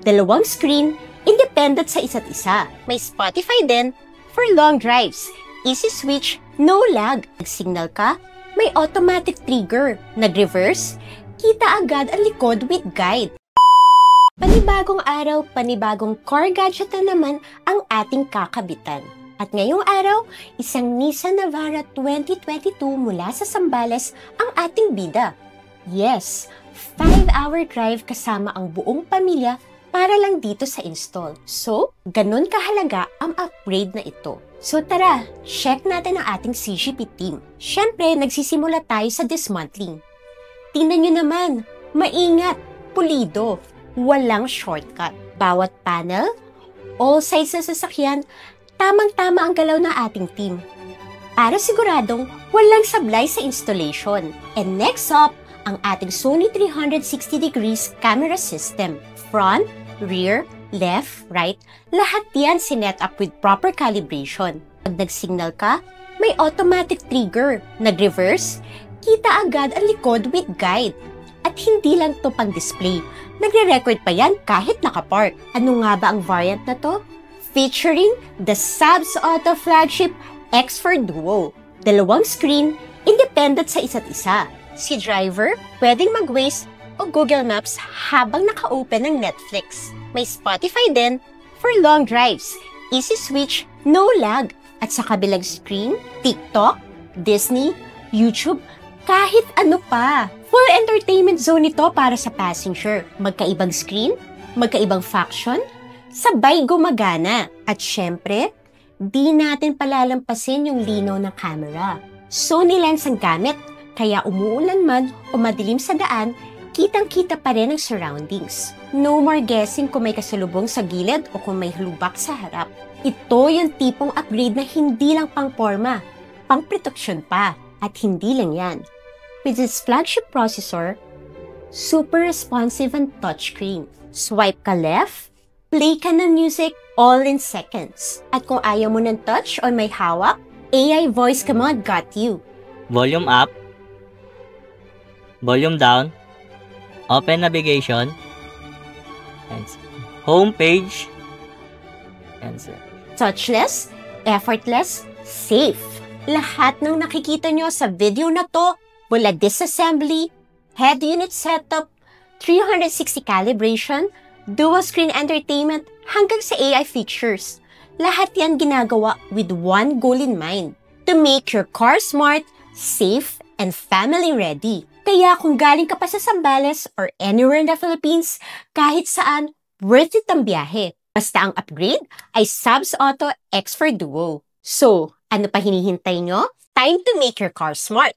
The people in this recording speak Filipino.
Dalawang screen, independent sa isa't isa. May Spotify din for long drives. Easy switch, no lag. Nag-signal ka, may automatic trigger. Nag-reverse, kita agad ang likod with guide. Panibagong araw, panibagong car gadget na naman ang ating kakabitan. At ngayong araw, isang Nissan Navara 2022 mula sa Zambales ang ating bida. Yes, 5-hour drive kasama ang buong pamilya para lang dito sa install. So, ganun kahalaga ang upgrade na ito. So tara, check natin ang ating CGP team. Siyempre, nagsisimula tayo sa dismantling. Tingnan nyo naman, maingat, pulido, walang shortcut. Bawat panel, all sides na sasakyan, tamang-tama ang galaw ng ating team. Para siguradong walang sablay sa installation. And next up, ang ating Sony 360 degrees camera system. Front, rear, left, right, lahat yan sinet up with proper calibration. Pag nag-signal ka, may automatic trigger. Nag-reverse, kita agad ang likod with guide. At hindi lang to pang display, nagre-record pa yan kahit nakapark. Ano nga ba ang variant na to? Featuring the Sabs Auto Flagship X4 Duo. Dalawang screen, independent sa isa't isa. Si driver, pwedeng mag-Waze o Google Maps habang naka-open ng Netflix. May Spotify din for long drives. Easy switch, no lag. At sa kabilang screen, TikTok, Disney, YouTube, kahit ano pa. Full entertainment zone ito para sa passenger. Magkaibang screen, magkaibang faction, sabay gumagana. At syempre, di natin palalampasin yung linaw ng camera. Sony lens ang gamit, kaya umuulan man o madilim sa daan, kitang-kita pa rin ang surroundings. No more guessing kung may kasalubong sa gilid o kung may lubak sa harap. Ito yung tipong upgrade na hindi lang pang forma, pang proteksyon pa. At hindi lang yan. With its flagship processor, super responsive and touchscreen. Swipe ka left, play ka ng music all in seconds. At kung ayaw mo ng touch o may hawak, AI voice command got you. Volume up, volume down, open navigation, home page, touchless, effortless, safe. Lahat ng nakikita nyo sa video na to, mula disassembly, head unit setup, 360 calibration, dual screen entertainment, hanggang sa AI features. Lahat yan ginagawa with one goal in mind, to make your car smart, safe, and family ready. Kaya kung galing ka pa sa Zambales or anywhere in the Philippines, kahit saan, worth it ang biyahe. Basta ang upgrade ay Sabs Auto X4 Duo. So, ano pa hinihintay nyo? Time to make your car smart.